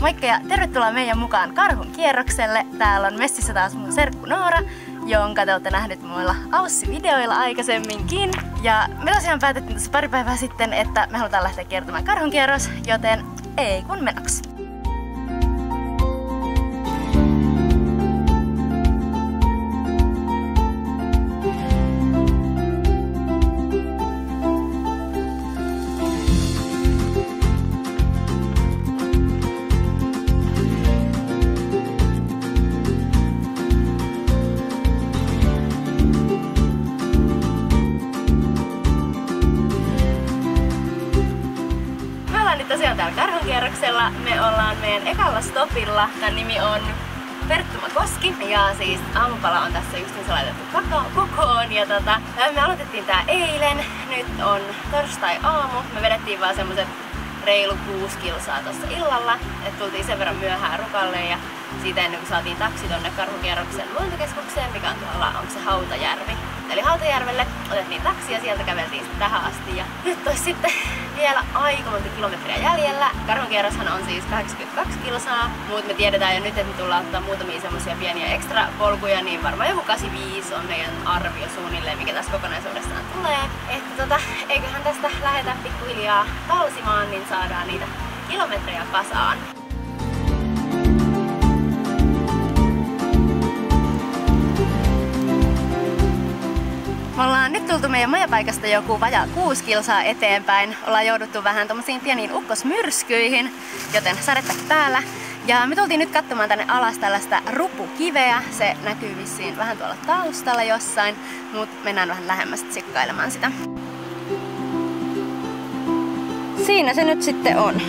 Moikka ja tervetuloa meidän mukaan Karhun kierrokselle. Täällä on messissä taas mun serkku Noora, jonka te olette nähneet muilla Aussi-videoilla aikaisemminkin. Ja me tosiaan päätettiin tässä pari päivää sitten, että me halutaan lähteä kiertämään Karhun kierros, joten ei kun menoksi. Tosiaan täällä Karhunkierroksella me ollaan meidän ekalla stopilla. Tän nimi on Perttumakoski ja siis aamupala on tässä justiinsa laitettu kokoon ja me aloitettiin tää eilen. Nyt on torstai-aamu. Me vedettiin vaan semmoset reilu 6 kilsaa tossa illalla, että tultiin sen verran myöhään Rukalle ja siitä ennen kuin saatiin taksi tonne Karhunkierroksen luontokeskukseen, mikä on tuolla, onko se Hautajärvi. Eli Hautajärvelle otettiin taksi ja sieltä käveltiin tähän asti ja nyt olisi sitten vielä aika monta kilometriä jäljellä. Karhunkierroshan on siis 82 kilsaa, mutta me tiedetään jo nyt, että me tullaan ottaa muutamia semmosia pieniä ekstra polkuja, niin varmaan joku 85 on meidän arvio suunnilleen, mikä tässä kokonaisuudessaan tulee. Että eiköhän tästä lähdetä pikkuhiljaa talsimaan, niin saadaan niitä kilometrejä kasaan. Me ollaan nyt tultu meidän majapaikasta joku vajaa 6 kilsaa eteenpäin. Ollaan jouduttu vähän tommosiin pieniin ukkosmyrskyihin, joten sadetta täällä. Ja me tultiin nyt katsomaan tänne alas tällaista rupukiveä. Se näkyy vissiin vähän tuolla taustalla jossain, mutta mennään vähän lähemmäs tsikkailemaan sitä. Siinä se nyt sitten on.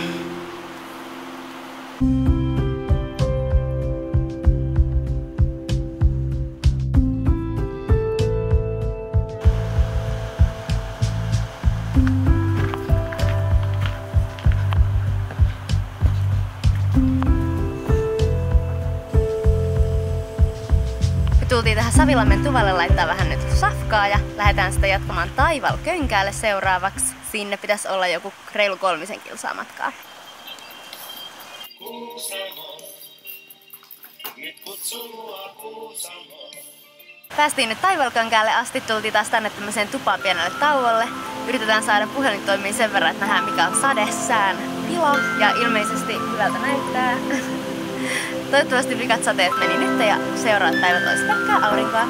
Tultiin tähän Savilammen tuvalle laittaa vähän nyt safkaa ja lähdetään sitä jatkamaan Taivalkönkäälle seuraavaksi. Sinne pitäisi olla joku reilu 3 kilsaa matkaa. Päästiin nyt Taivalkönkäälle asti, tultiin taas tänne tämmöiseen tupaan pienelle tauolle. Yritetään saada puhelin toimii sen verran, että nähdään mikä on sadesään tila ja ilmeisesti hyvältä näyttää. Toivottavasti vikat sateet meni nyt ja seuraavat päivät olisi pelkkää aurinkoa.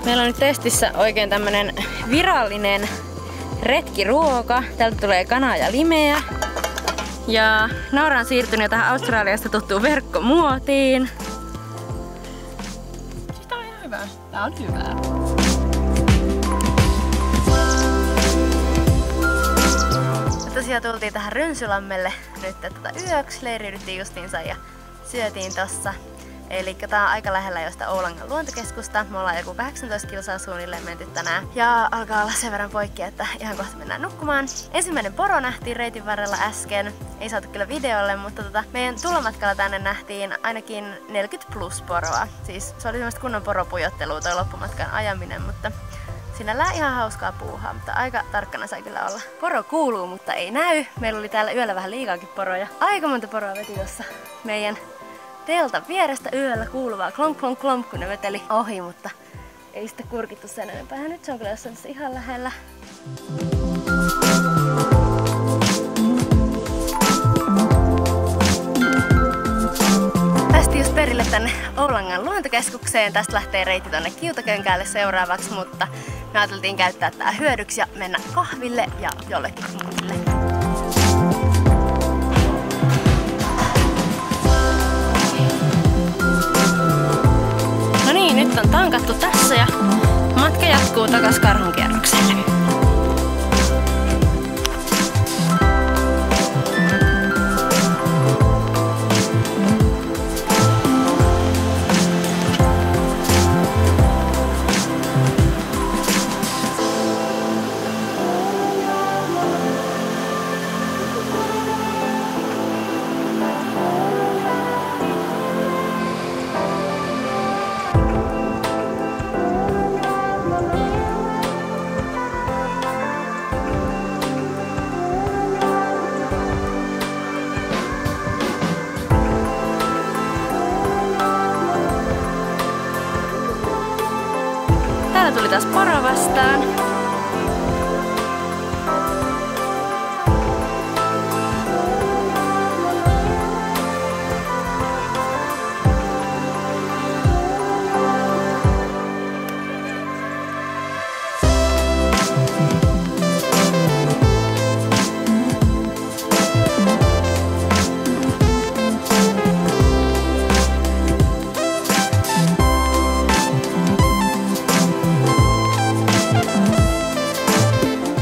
Meillä on nyt testissä oikein tämmönen virallinen retkiruoka. Täältä tulee kanaa ja limeä. Ja Noora on siirtynyt tähän Australiasta tuttuun verkkomuotiin. Tää on hyvää. Tosiaan tultiin tähän Rönsylammelle nyt yöksi, leiriydyttiin justiinsa ja syötiin tossa. Eli tää on aika lähellä josta Oulangan luontokeskusta. Me ollaan joku 18 kilsaa suunnilleen menty tänään. Ja alkaa olla sen verran poikki, että ihan kohta mennään nukkumaan. Ensimmäinen poro nähtiin reitin varrella äsken. Ei saatu kyllä videolle, mutta meidän tulomatkalla tänne nähtiin ainakin 40+ poroa. Siis se oli semmoista kunnon poropujottelua toi loppumatkan ajaminen, mutta sinällään ihan hauskaa puuhaa, mutta aika tarkkana sai kyllä olla. Poro kuuluu, mutta ei näy. Meillä oli täällä yöllä vähän liikaakin poroja. Aika monta poroa veti tossa meidän delta vierestä yöllä kuuluvaa klomp klomp klomp, kun ne veteli ohi, mutta ei sitä kurkittu sen enempää. Nyt se on kyllä jossain ihan lähellä. Päästiin just perille tänne Oulangan luontokeskukseen. Tästä lähtee reitti tonne Kiutakönkäälle seuraavaksi, mutta me ajateltiin käyttää tää hyödyksi ja mennä kahville ja jollekin muille. Nyt on tankattu tässä ja matka jatkuu takas Karhunkierrokselle. taas poro vastaan.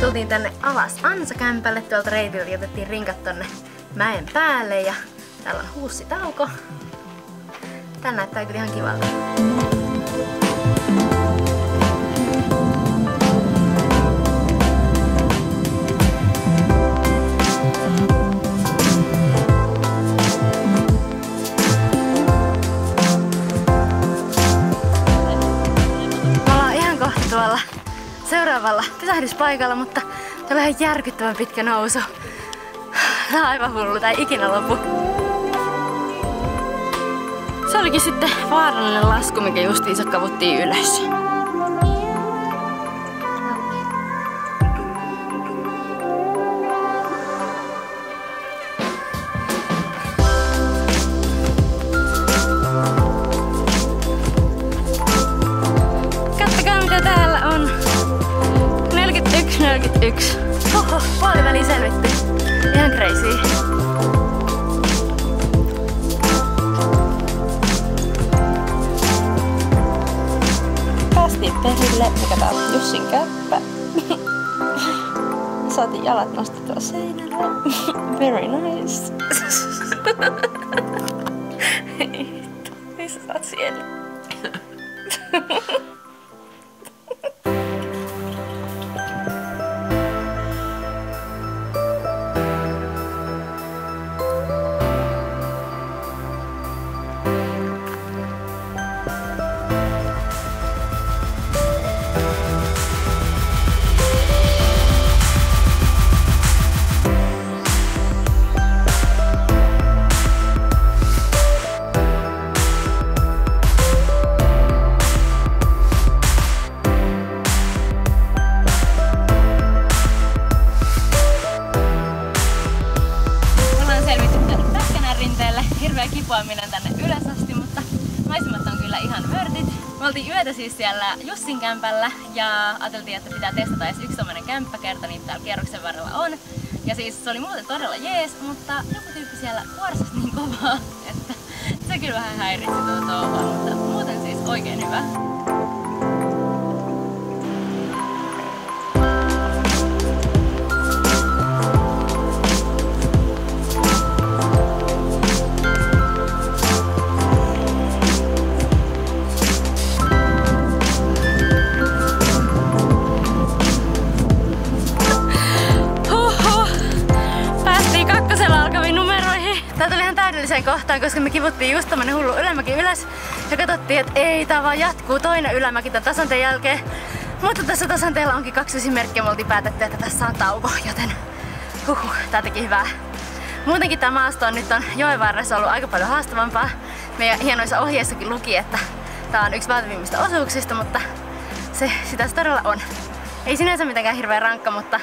Tultiin tänne alas ansakämpälle tuolta reitiltä ja otettiin rinkat tonne mäen päälle ja täällä on huussitauko. Tää näyttää kyllä ihan kivalta. Me ollaan ihan kohta tuolla seuraavalla pysähdyspaikalla, mutta se on ihan järkyttävän pitkä nousu. Tää on aivan hullu, tää ei ikinä lopu. Se olikin sitten vaarallinen lasku, mikä justiinsa kavuttiin ylös. Kattokaa mitä täällä on. 41. Oho, puoliväliin selvitty. Ihan crazy. Päästiin perille, mikä tää on Jussin käppä. Saatiin jalat nostettua seinälle. Very nice. Missä sä oot siellä? Hirveä kipuaminen tänne ylös asti, mutta maisemat on kyllä ihan vörtit. Me oltiin yötä siis siellä Jussin kämpällä ja ajateltiin, että pitää testata edes yksi tommonen kämppäkerta, niin täällä kierroksen varrella on. Ja siis se oli muuten todella jees, mutta joku tyyppi siellä kuorsasi niin kovaa, että se kyllä vähän häiritsi tuo touhua, mutta muuten siis oikein hyvä. Tää tuli ihan täydelliseen kohtaan, koska me kivuttiin just tommonen hullu ylämäki ylös ja katsottiin, että ei, tää vaan jatkuu toinen ylämäki tän tasanteen jälkeen. Mutta tässä tasanteella onkin 2 esimerkkiä, me oltiin päätetty, että tässä on tauko, joten tää teki hyvää. Muutenkin tää maasto on nyt joen varressa ollut aika paljon haastavampaa. Meidän hienoissa ohjeissakin luki, että tää on yksi vaativimmista osuuksista, mutta sitä se todella on. Ei sinänsä mitenkään hirveän rankka, mutta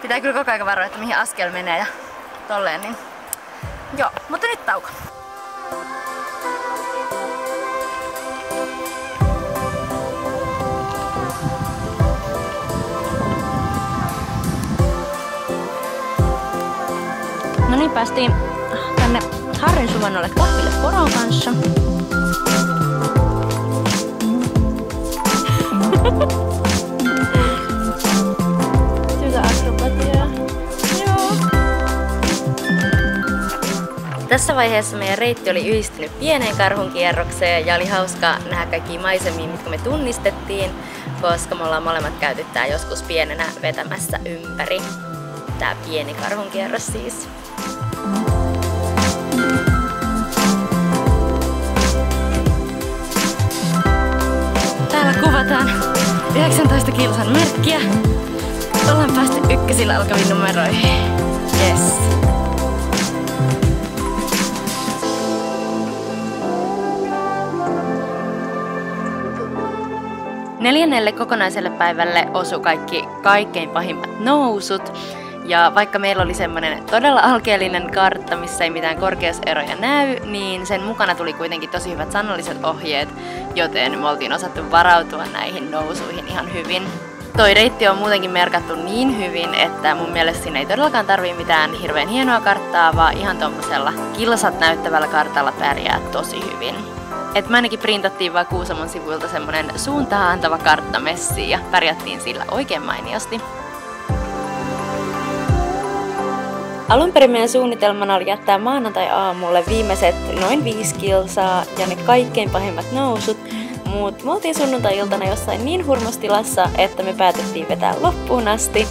pitää kyllä koko ajan varoa, että mihin askel menee ja tolleen niin. Joo, mutta nyt tauko. No niin, päästiin tänne Harrin suvannolle kahville poron kanssa. Hyvä akrobatiaa. Joo. Tässä vaiheessa meidän reitti oli yhdistynyt pieneen karhunkierrokseen ja oli hauskaa nähdä kaikkia maisemia, mitkä me tunnistettiin, koska me ollaan molemmat käyty tää joskus pienenä vetämässä ympäri. Tää pieni karhunkierros siis. Täällä kuvataan 19 kilsan merkkiä. Ollaan päästy ykkösillä alkaviin numeroihin. Yes. 4. kokonaiselle päivälle osui kaikki kaikkein pahimmat nousut. Ja vaikka meillä oli semmoinen todella alkeellinen kartta, missä ei mitään korkeuseroja näy, niin sen mukana tuli kuitenkin tosi hyvät sanalliset ohjeet, joten me oltiin osattu varautua näihin nousuihin ihan hyvin. Toi reitti on muutenkin merkattu niin hyvin, että mun mielestä siinä ei todellakaan tarvii mitään hirveän hienoa karttaa, vaan ihan tommosella kilsat näyttävällä kartalla pärjää tosi hyvin. Et me ainakin printattiin vaan Kuusamon sivuilta semmonen suuntaa antava kartta messiin ja pärjättiin sillä oikein mainiosti. Alun perin meidän suunnitelmana oli jättää maanantai-aamulle viimeiset noin 5 kilsaa ja ne kaikkein pahimmat nousut, mutta me oltiin sunnuntai-iltana jossain niin hurmostilassa, että me päätettiin vetää loppuun asti.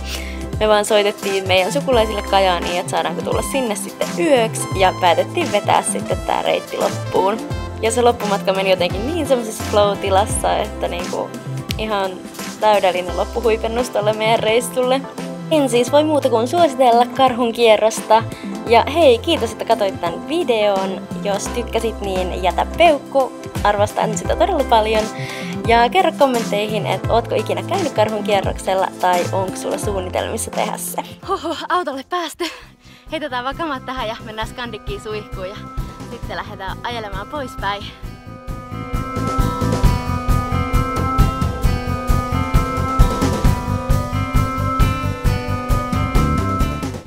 Me vaan soitettiin meidän sukulaisille Kajaaniin, että saadaanko tulla sinne sitten yöksi ja päätettiin vetää sitten tää reitti loppuun. Ja se loppumatka meni jotenkin niin semmoisessa flow-tilassa, että niinku ihan täydellinen loppuhuipennus tolle meidän reissulle. En siis voi muuta kuin suositella Karhun kierrosta. Ja hei, kiitos, että katsoit tämän videon. Jos tykkäsit, niin jätä peukku. Arvostan sitä todella paljon. Ja kerro kommentteihin, että ootko ikinä käynyt Karhun kierroksella tai onko sulla suunnitelmissa tehdä se. Autolle päästy. Heitetään vaan kamat tähän ja mennään Skandikkiin suihkuun ja sitten lähdetään ajelemaan poispäin.